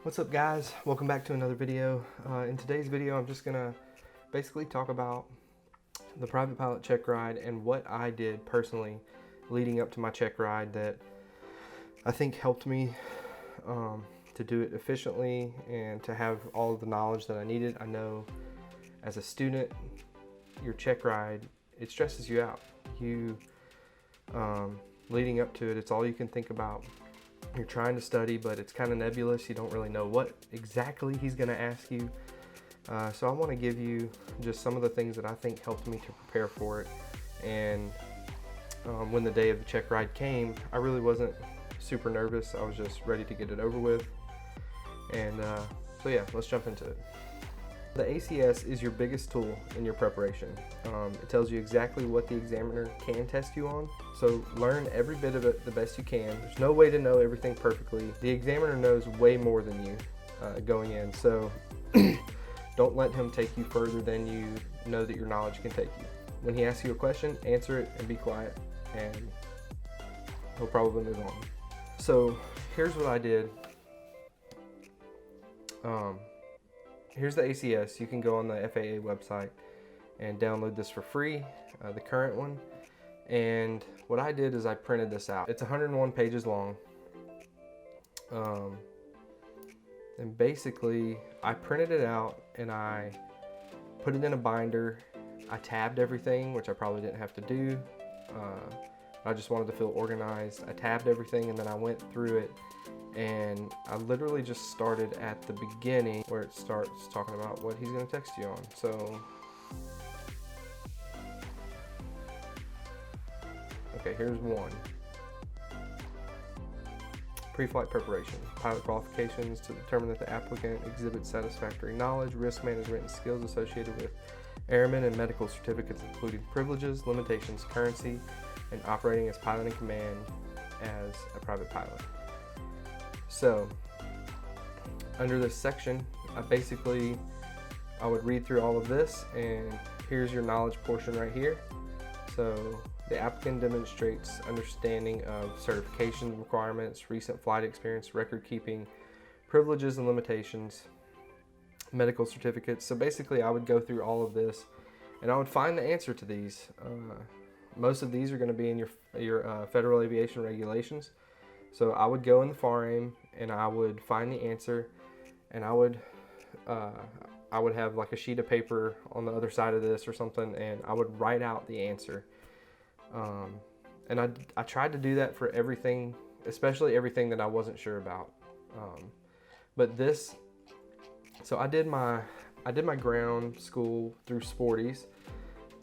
What's up, guys? Welcome back to another video. In today's video, I'm just gonna basically talk about the Private Pilot Checkride and what I did personally leading up to my check ride that I think helped me to do it efficiently and to have all of the knowledge that I needed. I know as a student, your check ride, it stresses you out. Leading up to it, it's all you can think about. You're trying to study, but it's kind of nebulous. You don't really know what exactly he's going to ask you. So I want to give you just some of the things that I think helped me to prepare for it. And when the day of the check ride came, I really wasn't super nervous. I was just ready to get it over with. And so yeah, let's jump into it. The ACS is your biggest tool in your preparation. It tells you exactly what the examiner can test you on. So learn every bit of it the best you can. There's no way to know everything perfectly. The examiner knows way more than you going in. So don't let him take you further than you know that your knowledge can take you. When he asks you a question, answer it and be quiet, and he'll probably move on. So here's what I did. Here's the ACS. You can go on the FAA website and download this for free, the current one. And what I did is I printed this out. It's 101 pages long. And basically, I printed it out and I put it in a binder. I tabbed everything, which I probably didn't have to do. I just wanted to feel organized. I tabbed everything and then I went through it. And I literally just started at the beginning where it starts talking about what he's going to text you on. So, okay, here's one. Pre-flight preparation. Pilot qualifications to determine that the applicant exhibits satisfactory knowledge, risk management, and skills associated with airmen and medical certificates, including privileges, limitations, currency, and operating as pilot in command as a private pilot. So, under this section, I would read through all of this, and here's your knowledge portion right here. So, the applicant demonstrates understanding of certification requirements, recent flight experience, record keeping, privileges and limitations, medical certificates. So basically, I would go through all of this, and I would find the answer to these. Most of these are going to be in your Federal Aviation Regulations. So I would go in the FAR-AIM and I would find the answer, and I would have like a sheet of paper on the other side of this or something, and I would write out the answer. And I tried to do that for everything, especially everything that I wasn't sure about. So I did my ground school through Sporties.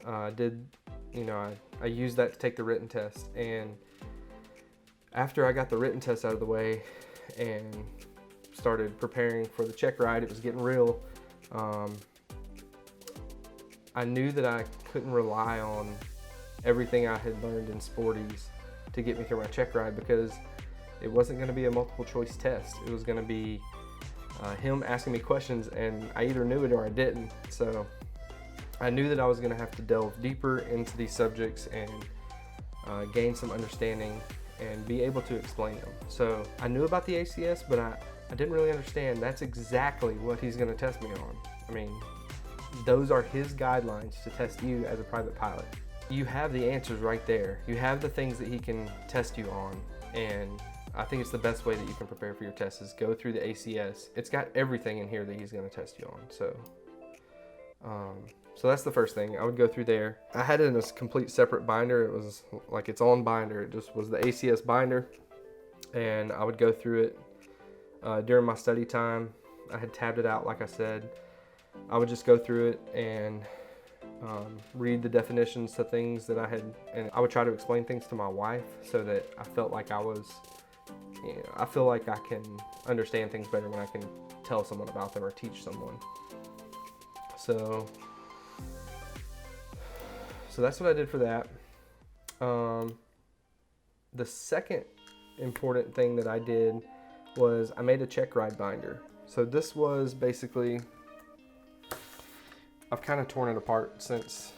I used that to take the written test, and after I got the written test out of the way and started preparing for the check ride, it was getting real. I knew that I couldn't rely on everything I had learned in Sporties to get me through my check ride, because it wasn't going to be a multiple choice test. It was going to be him asking me questions, and I either knew it or I didn't. So I knew that I was going to have to delve deeper into these subjects and gain some understanding and be able to explain them. So I knew about the ACS, but I didn't really understand that's exactly what he's going to test me on. I mean, those are his guidelines to test you as a private pilot. You have the answers right there. You have the things that he can test you on, and I think it's the best way that you can prepare for your test is go through the ACS. It's got everything in here that he's going to test you on. So that's the first thing. I would go through there. I had it in a complete separate binder. It was like its own binder. It just was the ACS binder, and I would go through it during my study time. I had tabbed it out, like I said. I would just go through it and read the definitions to things that I had, and I would try to explain things to my wife so that I felt like I feel like I can understand things better when I can tell someone about them or teach someone. So that's what I did for that. The second important thing that I did was I made a check ride binder. So this was basically, I've kind of torn it apart since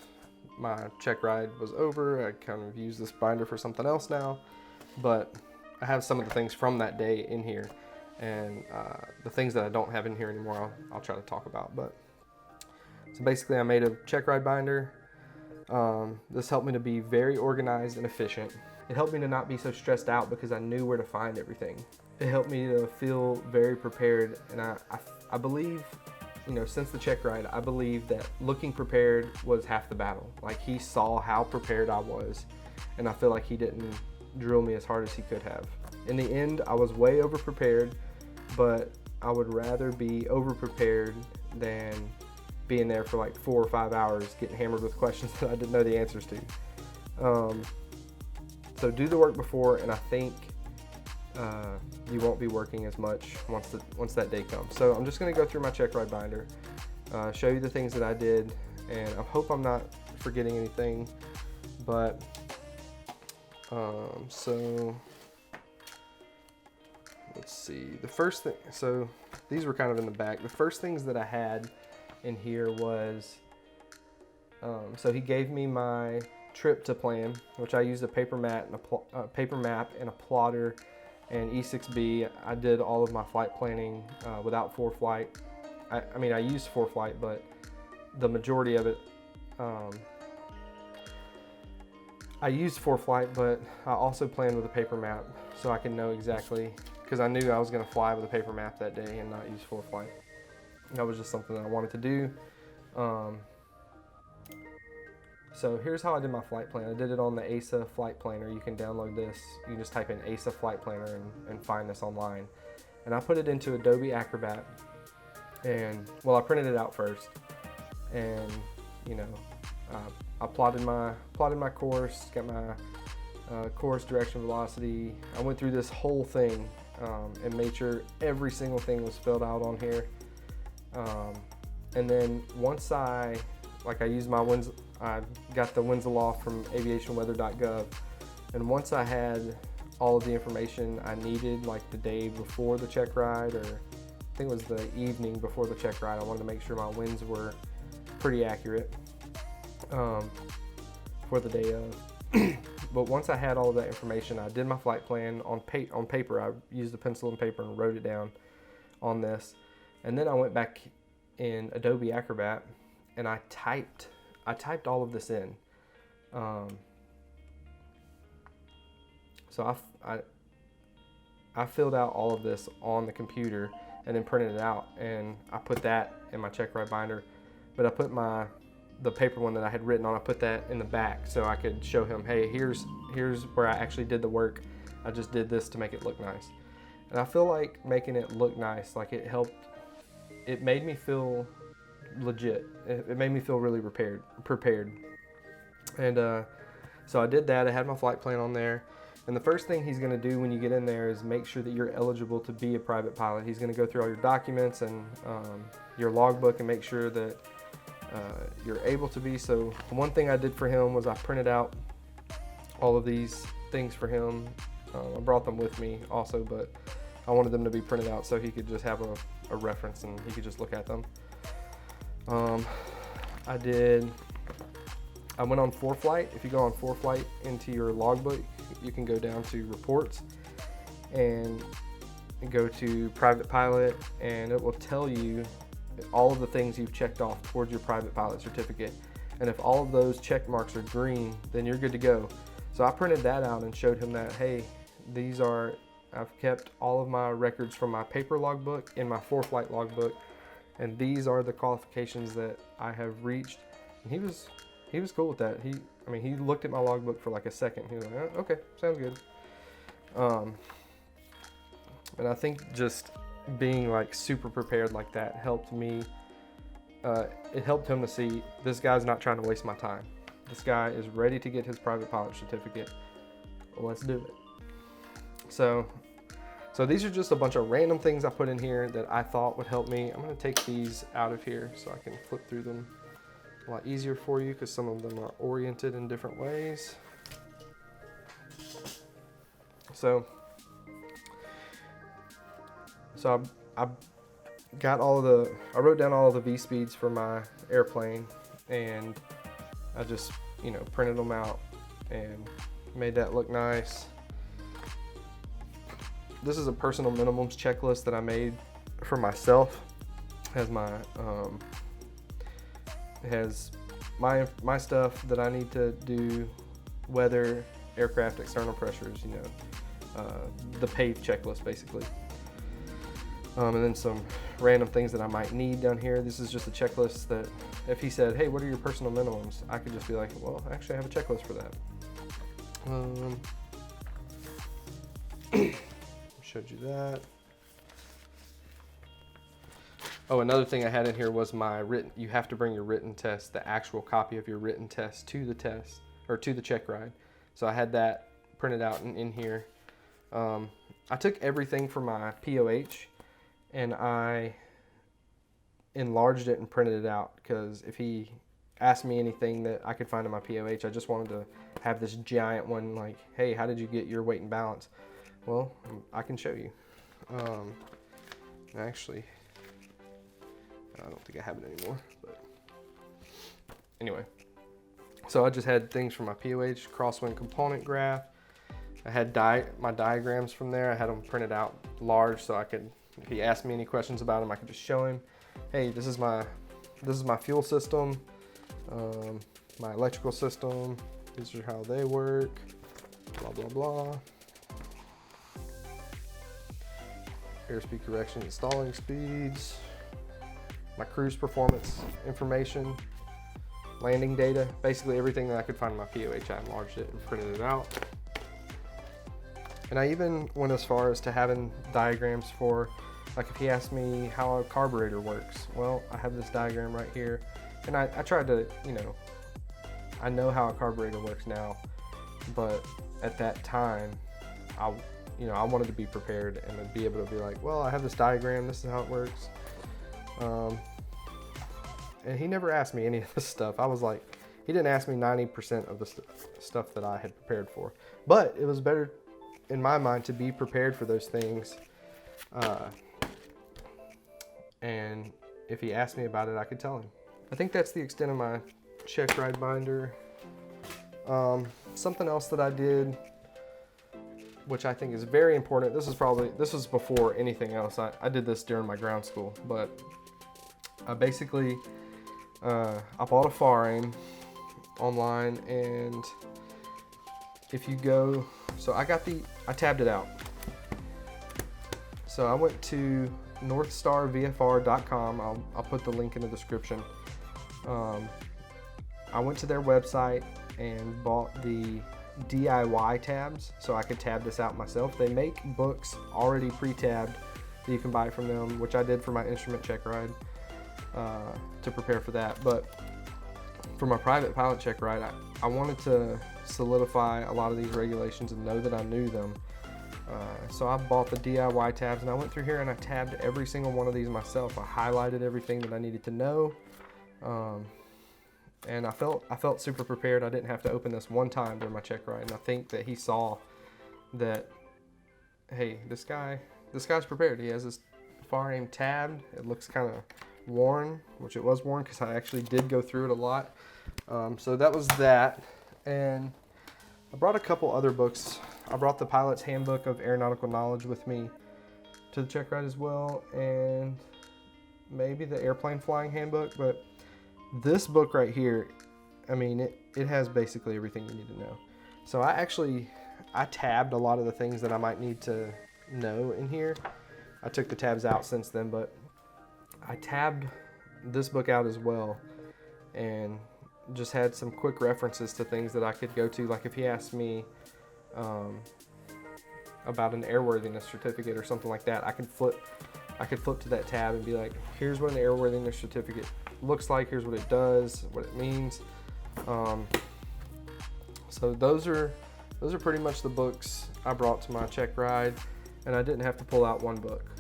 my check ride was over. I kind of use this binder for something else now, but I have some of the things from that day in here. and the things that I don't have in here anymore, I'll try to talk about. But so basically, I made a Checkride binder. This helped me to be very organized and efficient. It helped me to not be so stressed out because I knew where to find everything. It helped me to feel very prepared, and I believe, you know, since the Checkride, I believe that looking prepared was half the battle. Like, he saw how prepared I was, and I feel like he didn't drill me as hard as he could have. In the end, I was way over prepared, but I would rather be over prepared than being there for like 4 or 5 hours getting hammered with questions that I didn't know the answers to. So do the work before, and I think you won't be working as much once that day comes. So I'm just going to go through my Checkride binder, show you the things that I did, and I hope I'm not forgetting anything. But so let's see. The first thing, so these were kind of in the back. The first things that I had in here was, so he gave me my trip to plan, which I used a paper map and a plotter and E6B. I did all of my flight planning without ForeFlight. I mean, I used ForeFlight, but the majority of it, I used ForeFlight, but I also planned with a paper map so I can know exactly, because I knew I was going to fly with a paper map that day and not use ForeFlight. That was just something that I wanted to do. So here's how I did my flight plan. I did it on the ASA flight planner. You can download this. You can just type in ASA flight planner and find this online. And I put it into Adobe Acrobat. And, well, I printed it out first. And, you know, I plotted my course, got my course, direction, velocity. I went through this whole thing and made sure every single thing was filled out on here. And then once I used my I got the winds aloft from aviationweather.gov, and once I had all of the information I needed, like the day before the Checkride, or I think it was the evening before the Checkride, I wanted to make sure my winds were pretty accurate for the day of. But once I had all of that information, I did my flight plan on paper. I used a pencil and paper and wrote it down on this, and then I went back in Adobe Acrobat and I typed all of this in. So I filled out all of this on the computer and then printed it out, and I put that in my Checkride binder. But I put the paper one that I had written on, I put that in the back so I could show him, hey, here's where I actually did the work. I just did this to make it look nice. And I feel like making it look nice, like it helped. It made me feel legit. It made me feel really prepared. And so I did that. I had my flight plan on there. And the first thing he's going to do when you get in there is make sure that you're eligible to be a private pilot. He's going to go through all your documents and your logbook and make sure that you're able to be. So one thing I did for him was I printed out all of these things for him. I brought them with me also, but I wanted them to be printed out so he could just have a reference and he could just look at them. I went on ForeFlight. If you go on ForeFlight into your logbook, you can go down to reports and go to Private Pilot, and it will tell you all of the things you've checked off towards your Private Pilot certificate. And if all of those check marks are green, then you're good to go. So I printed that out and showed him that, hey, I've kept all of my records from my paper logbook in my ForeFlight logbook, and these are the qualifications that I have reached. And he was cool with that. He looked at my logbook for like a second. He was like, oh, okay, sounds good. And I think just being like super prepared like that helped me. It helped him to see, this guy's not trying to waste my time. This guy is ready to get his private pilot certificate. Well, let's do it. So these are just a bunch of random things I put in here that I thought would help me. I'm going to take these out of here so I can flip through them a lot easier for you, because some of them are oriented in different ways. So I wrote down all of the V speeds for my airplane, and I just, printed them out and made that look nice. this is a personal minimums checklist that I made for myself. It has my my stuff that I need to do, weather, aircraft external pressures, you know, the PAVE checklist basically. And then some random things that I might need down here. This is just a checklist that if he said, hey, what are your personal minimums? I could just be like, well, actually I have a checklist for that. Showed you that. Oh, another thing I had in here was my written, you have to bring your written test, the actual copy of your written test to the test, or to the check ride. So I had that printed out in here. I took everything from my POH and I enlarged it and printed it out, because if he asked me anything that I could find in my POH, I just wanted to have this giant one like, hey, how did you get your weight and balance? Well, I can show you. Actually, I don't think I have it anymore, but anyway. So I just had things from my POH, crosswind component graph. I had my diagrams from there. I had them printed out large so I could, if he asked me any questions about them, I could just show him, hey, this is my fuel system, my electrical system, these are how they work, blah, blah, blah. Airspeed correction and stalling speeds, my cruise performance information, landing data, basically everything that I could find in my POH, I enlarged it and printed it out. And I even went as far as to having diagrams for, like if he asked me how a carburetor works, well, I have this diagram right here. And I tried to, you know, I know how a carburetor works now, but at that time, I wanted to be prepared and to be able to be like, well, I have this diagram, this is how it works. And he never asked me any of this stuff. I was like, he didn't ask me 90% of the stuff that I had prepared for. But it was better, in my mind, to be prepared for those things. And if he asked me about it, I could tell him. I think that's the extent of my check ride binder. Something else that I did, which I think is very important. This was before anything else. I did this during my ground school, but I basically, I bought a FAR-AIM online, and if you go, so I tabbed it out. So I went to northstarvfr.com. I'll put the link in the description. I went to their website and bought the DIY tabs so I could tab this out myself. They make books already pre-tabbed that you can buy from them, which I did for my instrument check ride to prepare for that. But for my private pilot check ride, I wanted to solidify a lot of these regulations and know that I knew them. So I bought the DIY tabs, and I went through here and I tabbed every single one of these myself. I highlighted everything that I needed to know. And I felt super prepared. I didn't have to open this one time during my check ride, and I think that he saw that, hey, this guy's prepared. He has this FAR-AIM tabbed. It looks kind of worn, which it was worn because I actually did go through it a lot. So that was that, and I brought a couple other books. I brought the Pilot's Handbook of Aeronautical Knowledge with me to the check ride as well, and maybe the Airplane Flying Handbook, but this book right here, I mean, it has basically everything you need to know. So I tabbed a lot of the things that I might need to know in here. I took the tabs out since then, but I tabbed this book out as well and just had some quick references to things that I could go to. Like if he asked me about an airworthiness certificate or something like that, I could flip to that tab and be like, here's what an airworthiness certificate looks like, here's what it does, what it means. So those are pretty much the books I brought to my check ride, and I didn't have to pull out one book.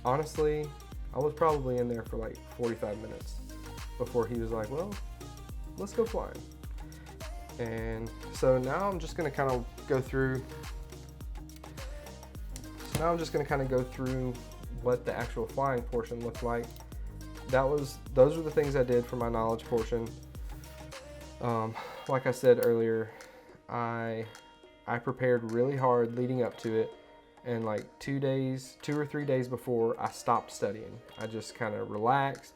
Honestly, I was probably in there for like 45 minutes before he was like, well, let's go flying. And so now I'm just going to kind of go through what the actual flying portion looked like. Those are the things I did for my knowledge portion. Like I said earlier, I prepared really hard leading up to it. And like 2 or 3 days before, I stopped studying. I just kind of relaxed,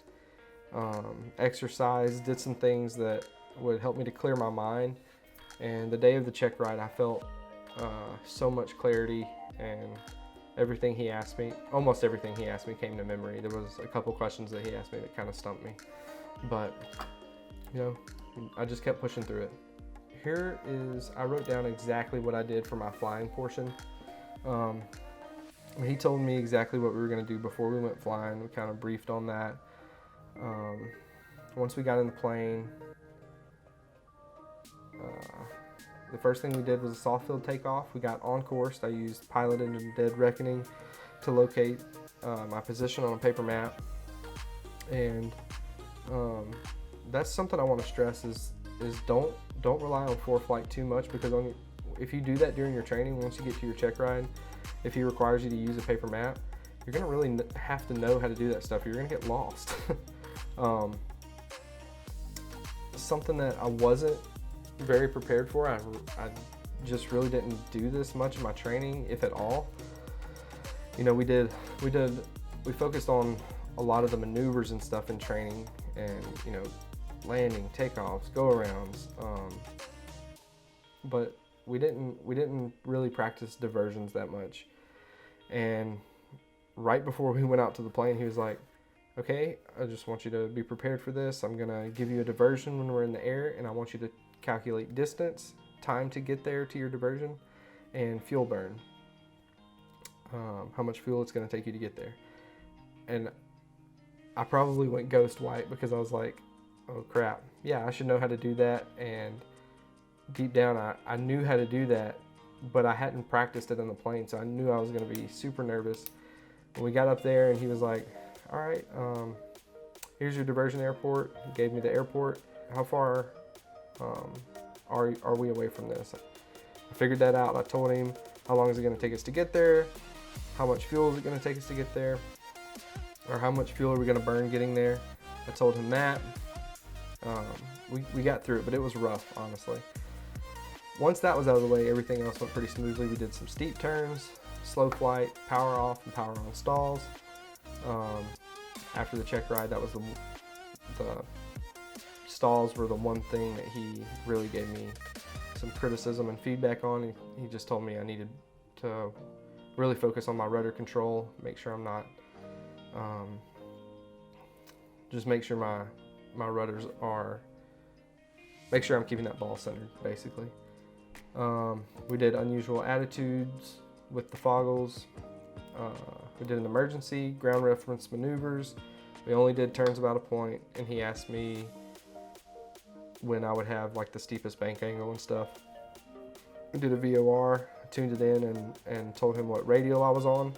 exercised, did some things that would help me to clear my mind. And the day of the check ride, I felt so much clarity, and everything he asked me, almost everything he asked me, came to memory. There was a couple questions that he asked me that kind of stumped me, but you know, I just kept pushing through it. Here is, I wrote down exactly what I did for my flying portion. He told me exactly what we were going to do before we went flying. We kind of briefed on that. Once we got in the plane, the first thing we did was a soft field takeoff. We got on course. I used Pilot and Dead Reckoning to locate my position on a paper map. And that's something I want to stress is don't rely on ForeFlight too much, because if you do that during your training, once you get to your check ride, if he requires you to use a paper map, you're going to really have to know how to do that stuff. You're going to get lost. Something that I wasn't very prepared for. I just really didn't do this much in my training, if at all. You know, we focused on a lot of the maneuvers and stuff in training, and you know, landing, takeoffs, go-arounds, but we didn't really practice diversions that much. And right before we went out to the plane, he was like, okay, I just want you to be prepared for this. I'm gonna give you a diversion when we're in the air, and I want you to calculate distance, time to get there to your diversion, and fuel burn, how much fuel it's gonna take you to get there. And I probably went ghost white, because I was like, oh crap, yeah, I should know how to do that. And deep down, I knew how to do that, but I hadn't practiced it on the plane, so I knew I was going to be super nervous. When we got up there, and he was like, all right, here's your diversion airport. He gave me the airport. How far are we away from this? I figured that out. I told him how long is it going to take us to get there, how much fuel is it going to take us to get there, or how much fuel are we going to burn getting there. I told him that. We got through it, but it was rough, honestly. Once that was out of the way, everything else went pretty smoothly. We did some steep turns, slow flight, power off and power on stalls. After the check ride, that was the stalls were the one thing that he really gave me some criticism and feedback on. He just told me I needed to really focus on my rudder control, make sure I'm not, just make sure my rudders are, make sure I'm keeping that ball centered, basically. We did unusual attitudes with the foggles. We did an emergency, ground reference maneuvers. We only did turns about a point, and he asked me when I would have like the steepest bank angle and stuff. We did a VOR, tuned it in, and told him what radial I was on.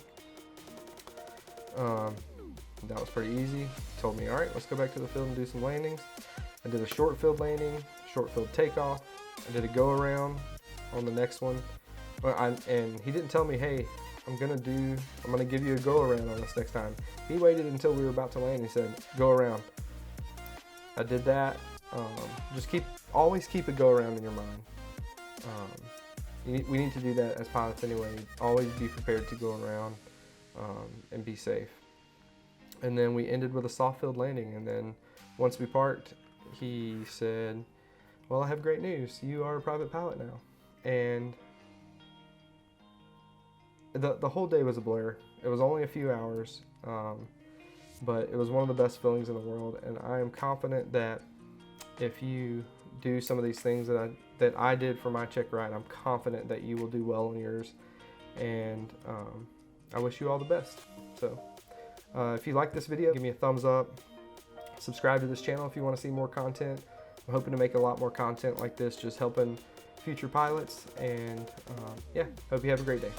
That was pretty easy. He told me, all right, let's go back to the field and do some landings. I did a short field landing, short field takeoff. I did a go around on the next one. And he didn't tell me, hey, I'm gonna give you a go around on this next time. He waited until we were about to land. He said, go around. I did that. Always keep a go around in your mind. We need to do that as pilots anyway. Always be prepared to go around and be safe. And then we ended with a soft field landing. And then once we parked, he said, well, I have great news. You are a private pilot now. And the whole day was a blur. It was only a few hours, but it was one of the best feelings in the world. And I am confident that if you do some of these things that I did for my check ride, I'm confident that you will do well in yours. And I wish you all the best. So if you like this video, give me a thumbs up. Subscribe to this channel if you want to see more content. I'm hoping to make a lot more content like this, just helping future pilots. And yeah, hope you have a great day.